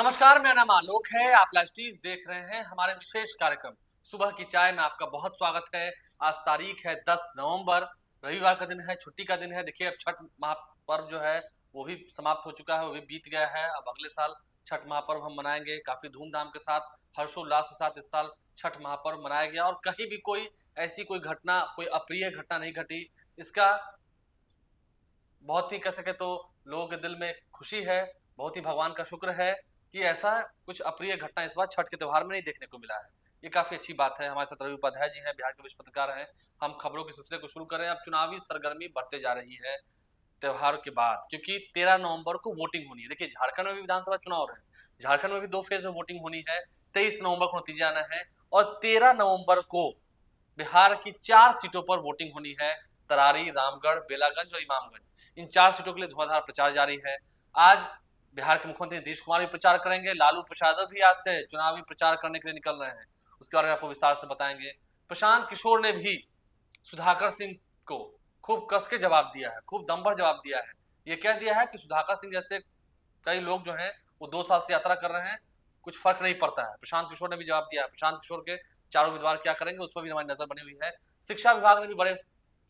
नमस्कार, मेरा नाम आलोक है। आप लाइव स्टीज देख रहे हैं हमारे विशेष कार्यक्रम सुबह की चाय में आपका बहुत स्वागत है। आज तारीख है 10 नवंबर, रविवार का दिन है, छुट्टी का दिन है। देखिए, अब छठ महापर्व जो है वो भी समाप्त हो चुका है, वो भी बीत गया है। अब अगले साल छठ महापर्व हम मनाएंगे काफी धूमधाम के साथ, हर्षोल्लास के साथ। इस साल छठ महापर्व मनाया गया और कहीं भी कोई ऐसी कोई घटना, कोई अप्रिय घटना नहीं घटी। इसका बहुत ही कह सके तो लोगों के दिल में खुशी है, बहुत ही भगवान का शुक्र है कि ऐसा कुछ अप्रिय घटना इस बार छठ के त्योहार में नहीं देखने को मिला है। ये काफी अच्छी बात है। हमारे साथ रवि उपाध्याय जी हैं, बिहार के वरिष्ठ पत्रकार हैं। हम खबरों के सिलसिले को शुरू करें। अब चुनावी सरगर्मी बढ़ते जा रही है त्योहार के बाद, क्योंकि 13 नवंबर को वोटिंग होनी है। देखिए, झारखंड में भी विधानसभा चुनाव है, झारखंड में भी 2 फेज में वोटिंग होनी है। 23 नवंबर को नतीजे आना है और 13 नवंबर को बिहार की 4 सीटों पर वोटिंग होनी है। तरारी, रामगढ़, बेलागंज और इमामगंज, इन 4 सीटों के लिए धुआंधार प्रचार जारी है। आज बिहार के मुख्यमंत्री नीतीश कुमार भी प्रचार करेंगे। लालू प्रसाद भी आज से चुनावी प्रचार करने के लिए निकल रहे हैं, उसके बारे में आपको विस्तार से बताएंगे। प्रशांत किशोर ने भी सुधाकर सिंह को खूब कस के जवाब दिया है, खूब दम भर जवाब दिया है। ये कह दिया है कि सुधाकर सिंह जैसे कई लोग जो हैं वो 2 साल से यात्रा कर रहे हैं, कुछ फर्क नहीं पड़ता है। प्रशांत किशोर ने भी जवाब दिया है। प्रशांत किशोर के 4 उम्मीदवार क्या करेंगे उस पर भी हमारी नजर बनी हुई है। शिक्षा विभाग ने भी बड़े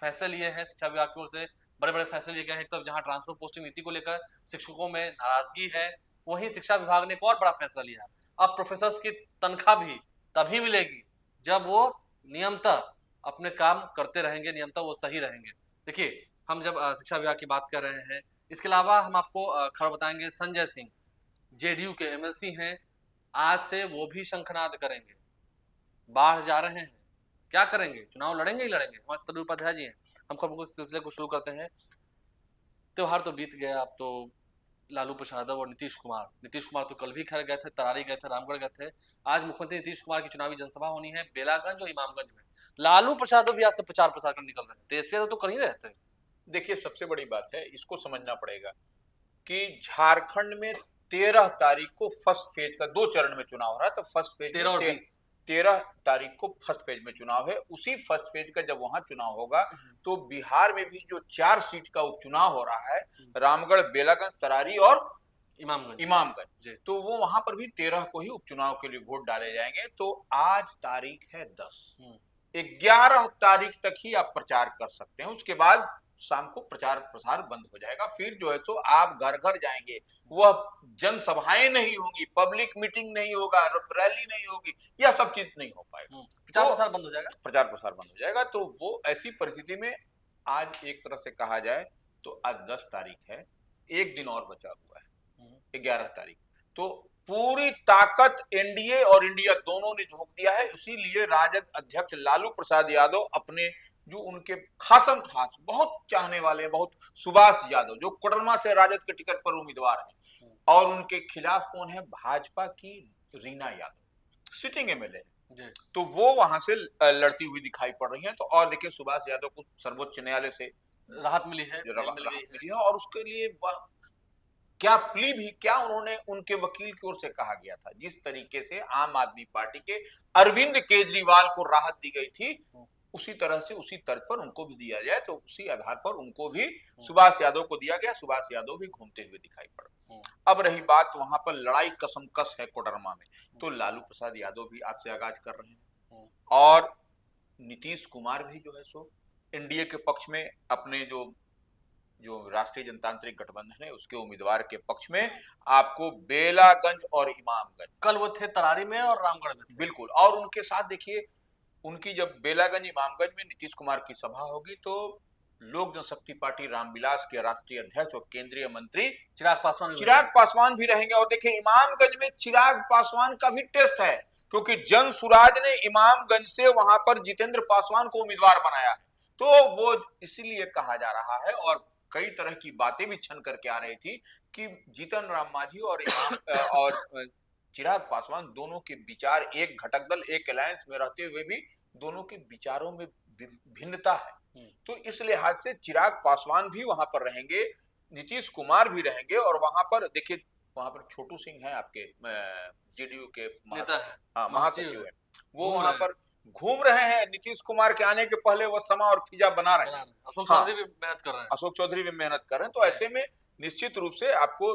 फैसले लिए हैं। शिक्षा विभाग की ओर से बड़े बड़े फैसले लिए गए हैं। एक तरफ जहां ट्रांसफर पोस्टिंग नीति को लेकर शिक्षकों में नाराजगी है, वहीं शिक्षा विभाग ने एक और बड़ा फैसला लिया। अब प्रोफेसर्स की तनख्वाह भी तभी मिलेगी जब वो नियमतः अपने काम करते रहेंगे, नियमतः वो सही रहेंगे। देखिए, हम जब शिक्षा विभाग की बात कर रहे हैं, इसके अलावा हम आपको खबर बताएंगे। संजय सिंह जेडीयू के एमएलसी हैं, आज से वो भी शंखनाद करेंगे। बाढ़ जा रहे हैं, क्या करेंगे? चुनाव लड़ेंगे ही लड़ेंगे। हमारे सतलु उपाध्याय जी हैं। हम खबरों के सिलसिले को शुरू करते हैं। त्योहार तो बीत गया, अब तो लालू प्रसाद और नीतीश कुमार तो कल भी खैर गए थे, तरारी गए थे, रामगढ़ गए थे। आज मुख्यमंत्री नीतीश कुमार की चुनावी जनसभा होनी है बेलागंज और इमामगंज में। लालू प्रसाद भी आज से प्रचार प्रसार कर निकल रहे हैं। तेजस्वी तो कर ही रहे थे। देखिए, सबसे बड़ी बात है, इसको समझना पड़ेगा कि झारखंड में 13 तारीख को फर्स्ट फेज का 2 चरण में चुनाव हो रहा है। तो फर्स्ट फेज 13 और 20 13 तारीख को फर्स्ट फेज में चुनाव है। उसी फर्स्ट फेज का जब वहां चुनाव होगा तो बिहार में भी जो 4 सीट का उपचुनाव हो रहा है, रामगढ़, बेलागंज, तरारी और इमामगंज, तो वो वहां पर भी 13 को ही उपचुनाव के लिए वोट डाले जाएंगे। तो आज तारीख है 10, 11 तारीख तक ही आप प्रचार कर सकते हैं। उसके बाद शाम को प्रचार प्रसार बंद हो जाएगा। फिर जो है तो आप घर घर जाएंगे, वह जनसभाएं नहीं होंगी, पब्लिक मीटिंग नहीं होगा, रैली नहीं होगी, यह सब चीज नहीं हो पाएगा। प्रचार प्रसार बंद हो जाएगा, प्रचार प्रसार बंद हो जाएगा। तो वो ऐसी परिस्थिति में आज एक तरह से कहा जाए तो आज 10 तारीख है, एक दिन और बचा हुआ है 11 तारीख। तो पूरी ताकत एनडीए और इंडिया दोनों ने झोंक दिया है। इसीलिए राजद अध्यक्ष लालू प्रसाद यादव अपने जो उनके खासम खास बहुत चाहने वाले, बहुत सुभाष यादव जो कोडरमा से राजद के टिकट पर उम्मीदवार हैं, और उनके खिलाफ कौन है? भाजपा की रीना यादव, सिटिंग एमएलए है, तो वो वहां से लड़ती हुई दिखाई पड़ रही हैं। तो और देखिए, सुभाष यादव को सर्वोच्च न्यायालय से राहत मिली है, और उसके लिए क्या प्ली भी, क्या उन्होंने उनके वकील की ओर से कहा गया था, जिस तरीके से आम आदमी पार्टी के अरविंद केजरीवाल को राहत दी गई थी, उसी तरह से उसी तर्ज पर उनको भी दिया जाए। तो उसी आधार पर उनको भी सुभाष यादव को दिया गया। सुभाष यादव भी घूमते हुए दिखाई पड़े। अब रही बात वहां पर लड़ाई कसम कस है कोडरमा में, तो लालू प्रसाद यादव भी आज से आगाज कर रहे हैं, और नीतीश कुमार भी जो है सो एनडीए के पक्ष में अपने जो राष्ट्रीय जनतांत्रिक गठबंधन है उसके उम्मीदवार के पक्ष में आपको बेलागंज और इमामगंज, कल वो थे तरारी में और रामगढ़ में थे। बिल्कुल। और उनके साथ देखिए, उनकी जब बेलागंज इमामगंज में नीतीश कुमार की सभा होगी तो लोक जनशक्ति पार्टी रामविलास के राष्ट्रीय अध्यक्ष और केंद्रीय मंत्री चिराग पासवान भी रहेंगे। और देखिए, इमामगंज में चिराग पासवान का भी टेस्ट है, क्योंकि जन सुराज ने इमामगंज से वहां पर जितेंद्र पासवान को उम्मीदवार बनाया है। तो वो इसीलिए कहा जा रहा है, और कई तरह की बातें भी छन करके आ रही थी कि जीतन राम मांझी और चिराग पासवान दोनों के विचार, एक घटक दल, एक अलायंस में रहते हुए भी दोनों के विचारों में भिन्नता है। तो इस लिहाज से चिराग पासवान भी वहां पर रहेंगे, नीतीश कुमार भी रहेंगे। और वहां पर देखिए, वहां पर छोटू सिंह है, आपके जेडीयू के महासचिव है, वो वहां पर घूम रहे हैं। नीतीश कुमार के आने के पहले वो समा और फिजा बना रहे हैं। अशोक चौधरी भी मेहनत कर रहे हैं। तो ऐसे में निश्चित रूप से आपको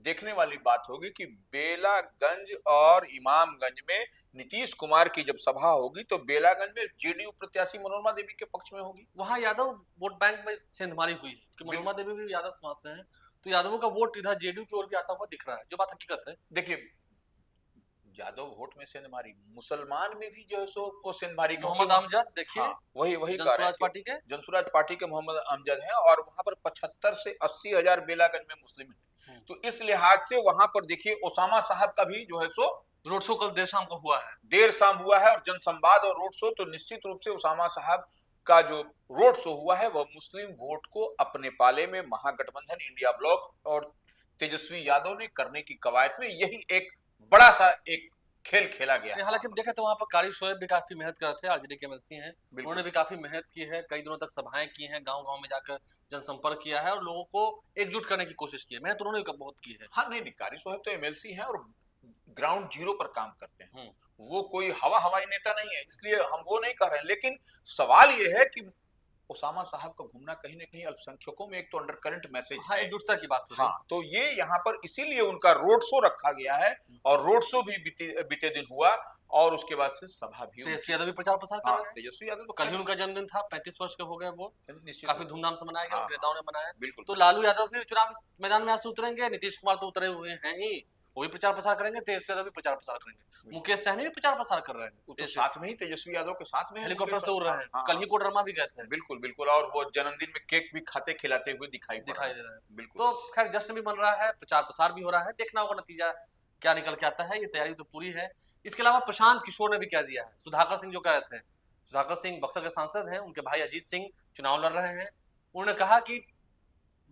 देखने वाली बात होगी कि बेलागंज और इमामगंज में नीतीश कुमार की जब सभा होगी तो बेलागंज में जेडीयू प्रत्याशी मनोरमा देवी के पक्ष में होगी। वहां यादव वोट बैंक में सेंधमारी हुई है कि मनोरमा देवी भी यादव समाज से हैं, तो यादवों का वोट इधर जेडीयू की ओर भी आता हुआ दिख रहा है, जो बात हकीकत है। देखिए, यादव वोट में सेंधमारी, मुसलमान में भी जो है सो वो सेंधमारी, मोहम्मद अमजद देखिए, हाँ, वही कह रहे जनसुराज हैं पार्टी के जनसुराज पार्टी के मोहम्मद अमजद हैं और वहां पर 75 से 80 हजार बेलागंज में मुस्लिम हैं। तो इस लिहाज से वहां पर देखिए ओसामा साहब का भी जो है सो रोड शो कल देर शाम को हुआ है, देर शाम हुआ है और जनसंवाद और रोड शो, तो निश्चित रूप से ओसामा साहब का जो रोड शो हुआ है वह मुस्लिम वोट को अपने पाले में महागठबंधन इंडिया ब्लॉक और तेजस्वी यादव ने करने की कवायद में यही एक बड़ा सा एक खेल खेला गया है। हालांकि देखे तो वहां पर कारी शोएब भी काफी मेहनत कर रहे थे, आरजेडी के एमएलसी हैं, उन्होंने भी काफी मेहनत की है, कई दिनों तक सभाएं की हैं, गांव-गांव में जाकर जनसंपर्क किया है और लोगों को एकजुट करने की कोशिश की है, मेहनत उन्होंने भी बहुत की है। हाँ, नहीं कारी शोएब तो एमएलसी हैं और ग्राउंड जीरो पर काम करते हैं, वो कोई हवाई नेता नहीं है, इसलिए हम वो नहीं कह रहे हैं। लेकिन सवाल ये है कि ओसामा साहब का घूमना कहीं ना कहीं अल्पसंख्यकों में एक तो अंडर करंट मैसेज हाँ, एकजुटता की बात है। हाँ, तो ये यहाँ पर इसीलिए उनका रोड शो रखा गया है और रोड शो भी बीते दिन हुआ और उसके बाद से सभा भी। तेजस्वी यादव भी प्रचार प्रसार कर रहे हैं। तेजस्वी यादव तो कल ही उनका जन्मदिन था, 35 वर्ष के हो गए वो, काफी धूमधाम से मनाया गया, हाँ, नेताओं ने मनाया। बिल्कुल। तो लालू यादव भी चुनाव मैदान में आज से उतरेंगे, नीतीश कुमार तो उतरे हुए हैं ही, वो भी प्रचार प्रसार करेंगे, तेजस्वी यादव भी प्रचार प्रसार करेंगे, मुकेश सहनी भी प्रचार प्रसार कर रहे हैं, तो साथ में ही तेजस्वी यादव के साथ में हेलीकॉप्टर से उड़ रहे हैं, कल ही कोडरमा भी गए थे। बिल्कुल बिल्कुल, और वो जन्मदिन में केक भी खाते खिलाते हुए दिखाई दे रहा है। बिल्कुल। तो खैर जश्न भी बन रहा है, प्रचार प्रसार भी हो रहा है, देखना होगा नतीजा क्या निकल के आता है, ये तैयारी तो पूरी है। इसके अलावा प्रशांत किशोर ने भी कह दिया है, सुधाकर सिंह जो कह रहे थे, सुधाकर सिंह बक्सर के सांसद हैं, उनके भाई अजीत सिंह चुनाव लड़ रहे हैं, उन्होंने कहा कि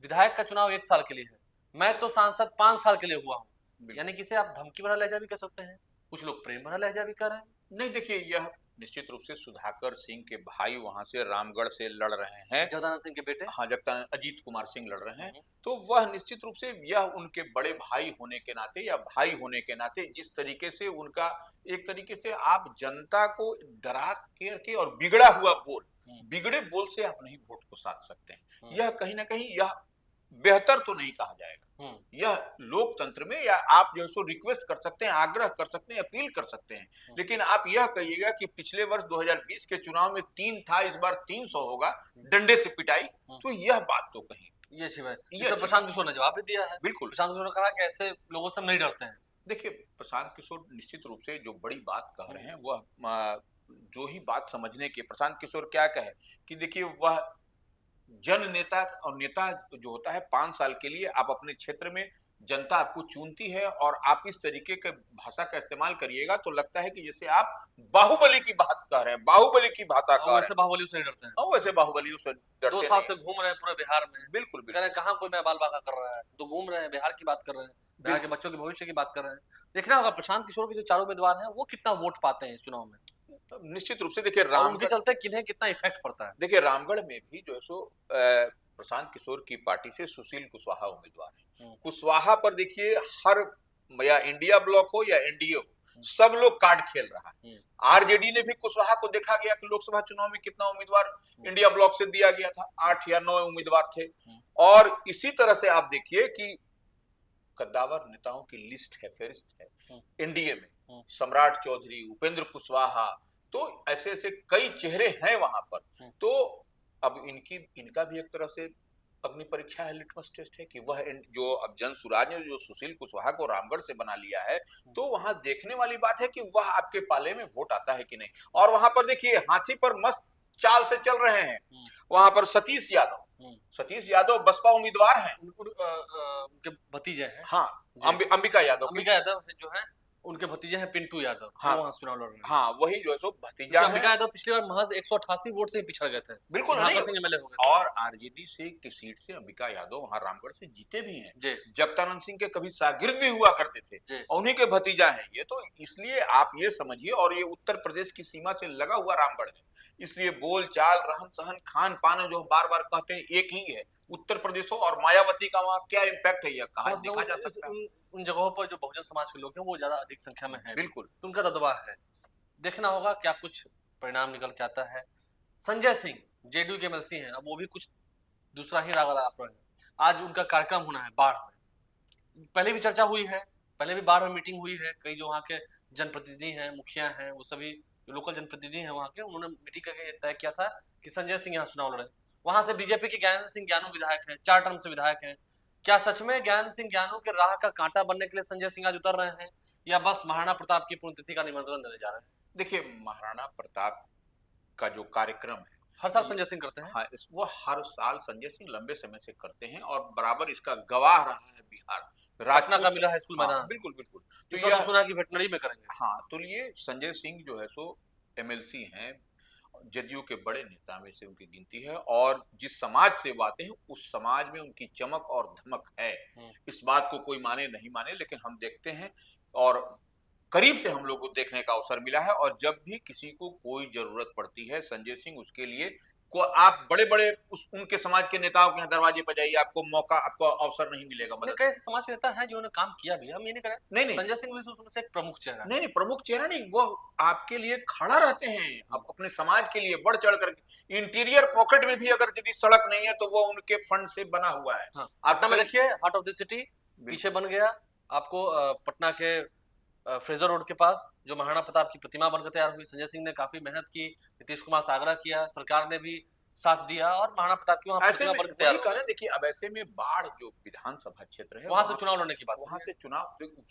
विधायक का चुनाव 1 साल के लिए है, मैं तो सांसद 5 साल के लिए हुआ हूँ, यानी कि इसे आप धमकी भरा लहजा भी कह सकते हैं, कुछ लोग प्रेम भरा लहजा भी कर रहे हैं। नहीं देखिए, यह निश्चित रूप से सुधाकर सिंह के भाई वहां से रामगढ़ से लड़ रहे हैं, जगदानंद सिंह के बेटे, हाँ जगदानंद अजीत कुमार सिंह लड़ रहे हैं, तो वह निश्चित रूप से यह उनके बड़े भाई होने के नाते या भाई होने के नाते जिस तरीके से उनका एक तरीके से आप जनता को डरा के और बिगड़ा हुआ बोल, बिगड़े बोल से आप नहीं वोट को साध सकते हैं, यह कहीं ना कहीं यह बेहतर तो नहीं कहा जाएगा। यह लोकतंत्र में या आप जो है सो रिक्वेस्ट कर सकते हैं, आग्रह कर सकते हैं, अपील कर सकते हैं, लेकिन आप यह कहिएगा कि पिछले वर्ष 2020 के चुनाव में 3 था, इस बार 300 होगा, डंडे से पिटाई, तो यह बात तो कहीं ये प्रशांत किशोर ने जवाब भी दिया है। बिल्कुल, प्रशांत किशोर ने कहा कि ऐसे लोगों से नहीं डरते हैं। देखिए, प्रशांत किशोर निश्चित रूप से जो बड़ी बात कह रहे हैं वह जो ही बात समझने के, प्रशांत किशोर क्या कहे कि देखिए वह जन नेता और नेता जो होता है 5 साल के लिए, आप अपने क्षेत्र में जनता आपको चुनती है और आप इस तरीके के भाषा का इस्तेमाल करिएगा तो लगता है कि जैसे आप बाहुबली की बात कर रहे हैं, बाहुबली की भाषा कर रहे हैं। बाहुबली से डरते हैं, वैसे बाहुबली से डरते 2 साल से घूम रहे हैं पूरे बिहार में, बिल्कुल कह रहे हैं कहाँ कोई मैं बाल बाका कर रहा है, तो घूम रहे हैं, बिहार की बात कर रहे हैं, बिहार के बच्चों के भविष्य की बात कर रहे हैं। देखना होगा प्रशांत किशोर के जो 4 उम्मीदवार हैं वो कितना वोट पाते हैं इस चुनाव में। निश्चित रूप से देखिए उनके चलते किन्हें कितना इफेक्ट पड़ता है। देखिए रामगढ़ में भी जो है सो प्रशांत किशोर की पार्टी से सुशील कुशवाहा उम्मीदवार है, कुशवाहा पर देखिए हर या इंडिया ब्लॉक हो या एनडीए हो, सब लोग कार्ड खेल रहा है। आरजेडी ने भी कुशवाहा को देखा गया कि लोकसभा चुनाव में कितना उम्मीदवार इंडिया ब्लॉक से दिया गया था, 8 या 9 उम्मीदवार थे, और इसी तरह से आप देखिए कि कद्दावर नेताओं की लिस्ट है, फेरिस्त है एनडीए में, सम्राट चौधरी, उपेंद्र कुशवाहा, तो ऐसे ऐसे कई चेहरे हैं वहां पर। तो अब इनका भी एक तरह से अग्नि परीक्षा है, लिटमस टेस्ट है कि वह जो अब जनसुराज ने जो सुशील कुशवाहा को रामगढ़ से बना लिया है, तो वहां देखने वाली बात है कि वह आपके पाले में वोट आता है कि नहीं। और वहां पर देखिए हाथी पर मस्त चाल से चल रहे हैं, वहां पर सतीश यादव बसपा उम्मीदवार हैं, उनके भतीजे हैं, हाँ अंबिका यादव जो है उनके भतीजे हैं पिंटू यादव, हाँ, वहां चुनाव लड़ रहे हैं। हाँ वही जो है सो भतीजा है। अंबिका यादव पिछली बार महज 188 वोट से ही पिछड़ गए थे, बिल्कुल नहीं, एमएलए हो गए, और आरजेडी से की सीट से अंबिका यादव वहां रामगढ़ से जीते भी हैं, जगदानंद सिंह के कभी शागिर्द भी हुआ करते थे, उन्हीं के भतीजा हैं ये, तो इसलिए आप ये समझिए, और ये उत्तर प्रदेश की सीमा से लगा हुआ रामगढ़ है, इसलिए बोल चाल, रहन सहन, खान पान जो बार बार कहते हैं एक ही है। उत्तर प्रदेश हो और मायावती का वहाँ क्या इम्पैक्ट है यह कहा देखा जा सकता है। उन जगहों पर जो बहुजन समाज के लोग हैं वो ज्यादा अधिक संख्या में हैं, बिल्कुल, तो उनका दबदबा है। देखना होगा क्या कुछ परिणाम निकल के आता है। संजय सिंह जेडीयू के एमएलसी हैं, अब वो भी कुछ दूसरा ही राग आप रहे हैं। आज उनका कार्यक्रम होना है बाढ़ में, पहले भी चर्चा हुई है, पहले भी बाढ़ में मीटिंग हुई है, कई जो वहाँ के जनप्रतिनिधि हैं, मुखिया हैं, वो सभी लोकल जनप्रतिनिधि हैं वहाँ के, उन्होंने मीटिंग करके तय किया था कि संजय सिंह यहाँ चुनाव लड़े। वहां से बीजेपी के ज्ञानेंद्र सिंह ज्ञानू विधायक हैं, 4 टर्म से विधायक हैं। क्या सच में ज्ञानेंद्र सिंह ज्ञानू के राह का कांटा बनने के लिए संजय सिंह आज उतर रहे हैं, या बस महाराणा प्रताप की पुण्यतिथि का निमंत्रण देने जा रहे हैं? देखिए, महाराणा प्रताप का जो कार्यक्रम है हर साल संजय सिंह करते हैं। हाँ, वो हर साल संजय सिंह लंबे समय से करते हैं और बराबर इसका गवाह रहा है बिहार। पटना का मिला है स्कूल हाँ, मैदान। बिल्कुल बिल्कुल। तो यह सुना कि वेटनरी में करेंगे। हाँ, तो ये संजय सिंह जो है सो एमएलसी हैं, जदयू के बड़े नेता में से उनकी गिनती है, और जिस समाज से वो आते हैं उस समाज में उनकी चमक और धमक है। इस बात को कोई माने नहीं माने, लेकिन हम देखते हैं और करीब से हम लोग को देखने का अवसर मिला है। और जब भी किसी को कोई जरूरत पड़ती है, संजय सिंह उसके लिए को आप बड़े बड़े उनके समाज के नेताओं के दरवाजे पर जाइए, आपको मौका, आपको अवसर नहीं मिलेगा। मतलब कई समाज के नेता हैं जिन्होंने काम किया भी, हम ये नहीं कह रहे। नहीं, संजय सिंह भी उसमें से एक प्रमुख चेहरा। नहीं, प्रमुख चेहरा नहीं, वो आपके लिए खड़ा रहते हैं, अब अपने समाज के लिए बढ़ चढ़ कर। इंटीरियर पॉकेट में भी अगर यदि सड़क नहीं है तो वो उनके फंड से बना हुआ है। हाँ, पटना में देखिए, हार्ट ऑफ द सिटी पीछे बन गया आपको, पटना के फ्रेजर रोड के पास जो महाराणा प्रताप की प्रतिमा बनकर तैयार हुई। संजय सिंह ने काफी मेहनत की, नीतीश कुमार से आग्रह किया, सरकार ने भी साथ दिया और महाराणा प्रताप की वहां प्रतिमा बनकर तैयार हुई। देखिए, अब ऐसे में बाढ़ जो विधानसभा क्षेत्र है, वहां से चुनाव लड़ने की बात, वहां से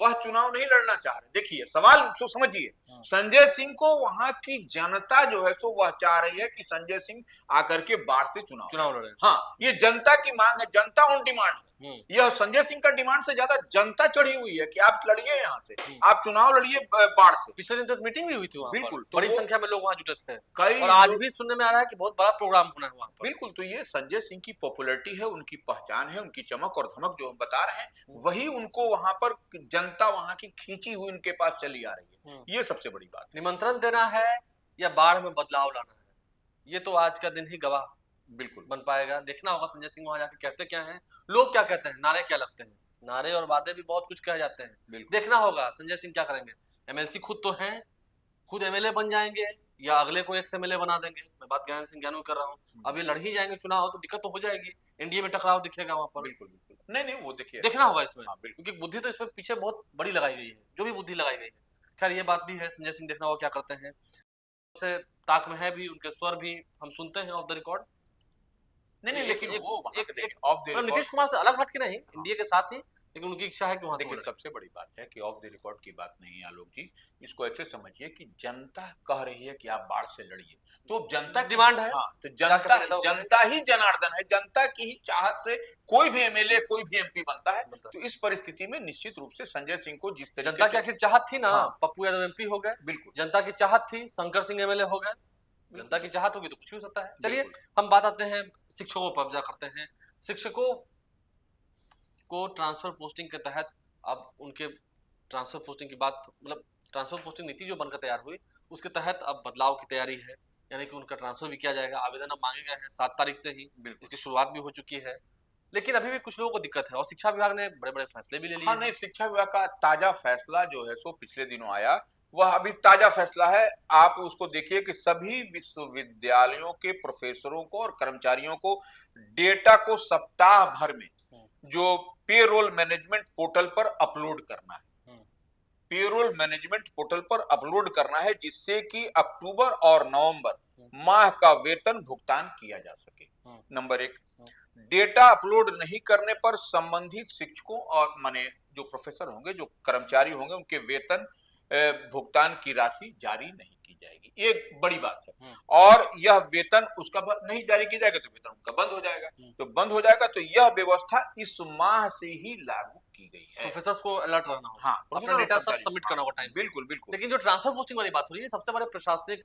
वह चुनाव नहीं लड़ना चाह रहे। देखिए, सवाल सो समझिए, संजय सिंह को वहां की जनता जो है सो वह चाह रही है कि संजय सिंह आकर के बाढ़ से चुनाव लड़े। हाँ, ये जनता की मांग है, जनता ऑन डिमांड है। यह संजय सिंह का डिमांड से ज्यादा जनता चढ़ी हुई है कि आप लड़िए, यहाँ से आप चुनाव लड़िए बाढ़ से। पिछले दिन तो मीटिंग भी हुई थी वहाँ, बिल्कुल, बड़ी संख्या में लोग वहाँ जुटे थे, और आज भी सुनने में आ रहा है कि बहुत बड़ा प्रोग्राम होना है वहाँ पर। बिल्कुल, तो ये संजय सिंह की पॉपुलैरिटी है, उनकी पहचान है, उनकी चमक और धमक जो हम बता रहे हैं, वही उनको वहां पर जनता वहां की खींची हुई उनके पास चली आ रही है। ये सबसे बड़ी बात। निमंत्रण देना है या बाढ़ में बदलाव लाना है, ये तो आज का दिन ही गवाह बिल्कुल बन पाएगा। देखना होगा संजय सिंह वहां जाकर कहते क्या हैं, लोग क्या कहते हैं, नारे क्या लगते हैं। नारे और वादे भी बहुत कुछ कहे जाते हैं, देखना होगा संजय सिंह क्या करेंगे। एमएलसी खुद तो हैं, खुद एमएलए बन जाएंगे या अगले को एक्स एमएलए बना देंगे। मैं बात ज्ञानेंद्र सिंह ज्ञानू कर रहा हूँ। अब ये लड़ ही जाएंगे चुनाव तो दिक्कत तो हो जाएगी, एनडीए में टकराव दिखेगा वहां पर। बिल्कुल बिल्कुल, नहीं वो देखिए, देखना होगा इसमें, क्योंकि बुद्धि तो इसमें पीछे बहुत बड़ी लगाई गई है, जो भी बुद्धि लगाई गई है। खैर ये बात भी है, संजय सिंह देखना होगा क्या करते हैं। से ताक में है भी, उनके स्वर भी हम सुनते हैं ऑफ द रिकॉर्ड। नहीं, लेकिन वो of the record Nitish Kumar से अलग हट के नहीं, इंडिया के साथ ही, लेकिन उनकी इच्छा है कि वहां देखिए, सबसे बड़ी बात है कि ऑफ द रिकॉर्ड की बात नहीं है आलोक जी। इसको ऐसे समझिए कि जनता कह रही है कि आप बाढ़ से लड़िए, तो जनता डिमांड है। हाँ, तो जनता ही जनार्दन है, जनता की ही चाहत से कोई भी एमएलए, कोई भी एमपी बनता है। तो इस परिस्थिति में निश्चित रूप से संजय सिंह को जिस तरीके जनता की आखिर चाहत थी ना, पप्पू यादव एमपी हो गए, बिल्कुल जनता की चाहत थी, शंकर सिंह एमएलए हो गए, जनता की चाहत होगी तो कुछ भी हो सकता है। चलिए हम बात आते हैं शिक्षकों पर कब्जा करते हैं। शिक्षकों को ट्रांसफर पोस्टिंग के तहत अब उनके ट्रांसफर पोस्टिंग की बात, मतलब ट्रांसफर पोस्टिंग नीति जो बनकर तैयार हुई उसके तहत अब बदलाव की तैयारी है, यानी कि उनका ट्रांसफर भी किया जाएगा। आवेदन अब मांगे गए हैं 7 तारीख से ही, इसकी शुरुआत भी हो चुकी है, लेकिन अभी भी कुछ लोगों को दिक्कत है और शिक्षा विभाग ने बड़े बड़े फैसले भी ले लिए। हाँ, नहीं, शिक्षा विभाग का ताजा फैसला जो है सो पिछले दिनों आया, वह अभी ताजा फैसला है। आप उसको देखिए कि सभी विश्वविद्यालयों के प्रोफेसरों को और कर्मचारियों को डेटा को सप्ताह भर में जो पेरोल मैनेजमेंट पोर्टल पर अपलोड करना है, पेरोल मैनेजमेंट पोर्टल पर अपलोड करना है, जिससे कि अक्टूबर और नवंबर माह का वेतन भुगतान किया जा सके। नंबर 1, डेटा अपलोड नहीं करने पर संबंधित शिक्षकों और माने जो प्रोफेसर होंगे, जो कर्मचारी होंगे, उनके वेतन भुगतान की राशि जारी नहीं की जाएगी। ये बड़ी बात है। और यह वेतन उसका नहीं जारी की जाएगा तो वेतन उनका बंद हो जाएगा। तो बंद हो जाएगा तो यह व्यवस्था इस माह से ही लागू की गई है। प्रोफेसर्स को अलर्ट रहना होगा, हाँ, अपना डेटा सब सबमिट करना होगा टाइम। बिल्कुल बिल्कुल। लेकिन जो ट्रांसफर पोस्टिंग वाली बात हो रही है, सबसे बड़े प्रशासनिक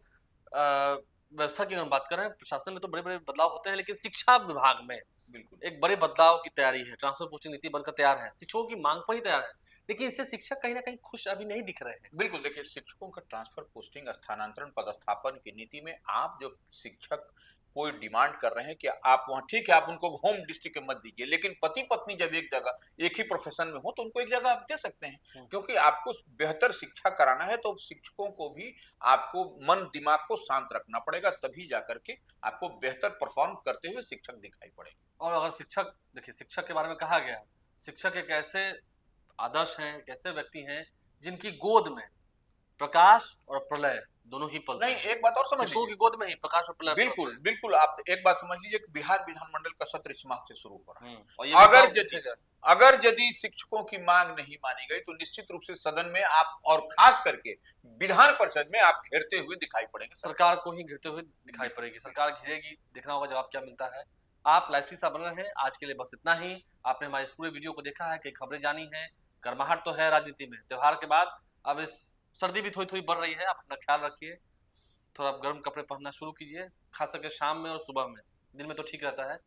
व्यवस्था की हम बात कर रहे हैं, प्रशासन में तो बड़े बड़े बदलाव होते हैं, लेकिन शिक्षा विभाग में बिल्कुल एक बड़े बदलाव की तैयारी है। ट्रांसफर पोस्टिंग नीति बनकर तैयार है, शिक्षकों की मांग पर ही तैयार है, लेकिन इससे शिक्षक कहीं ना कहीं खुश अभी नहीं दिख रहे हैं। बिल्कुल, देखिए, शिक्षकों का ट्रांसफर पोस्टिंग, स्थानांतरण, पदस्थापन की नीति में आप जो शिक्षक कोई डिमांड कर रहे हैं कि आप वहां, ठीक है, आप उनको होम डिस्ट्रिक्ट में मत दीजिए, लेकिन पति पत्नी जब एक जगह एक ही प्रोफेशन में हो तो उनको एक जगह आप दे सकते हैं, क्योंकि आपको बेहतर शिक्षा कराना है तो शिक्षकों को भी आपको मन दिमाग को शांत रखना पड़ेगा, तभी जाकर के आपको बेहतर परफॉर्म करते हुए शिक्षक दिखाई पड़ेंगे। और अगर शिक्षक, देखिए शिक्षक के बारे में कहा गया, शिक्षक एक ऐसे आदर्श हैं, एक ऐसे व्यक्ति हैं जिनकी गोद में प्रकाश और प्रलय दोनों ही पलते नहीं, हैं। एक बात और समझ शिशुओं लीजिए, की गोद में ही प्रकाश और प्रलय बिल्कुल पलते हैं। बिल्कुल, आप एक बात समझ लीजिए कि बिहार विधानमंडल का सत्र इस माह से शुरू हो रहा है। और ये अगर मुद्दा यदि उठेगा। अगर यदि शिक्षकों की मांग नहीं मानी गई तो निश्चित रूप से सदन में आप और खास करके विधान परिषद में आप घेरते हुए दिखाई पड़ेंगे। सरकार को ही घिरते हुए दिखाई पड़ेगी। सरकार घिरेगी, देखना होगा जवाब क्या मिलता है। आप लाइव सा बन रहे हैं। आज के लिए बस इतना ही। आपने हमारे इस पूरे वीडियो को देखा है, कई खबरें जानी है। गर्माहट तो है राजनीति में, त्योहार के बाद अब इस सर्दी भी थोड़ी थोड़ी बढ़ रही है। आप अपना ख्याल रखिए, थोड़ा गर्म कपड़े पहनना शुरू कीजिए, खास करके शाम में और सुबह में। दिन में तो ठीक रहता है,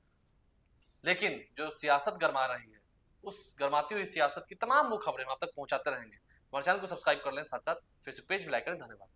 लेकिन जो सियासत गरमा रही है, उस गरमाती हुई सियासत की तमाम वो खबरें हम आप तक पहुंचाते रहेंगे। हमारे चैनल को सब्सक्राइब कर लें, साथ साथ फेसबुक पेज भी लाइक करें। धन्यवाद।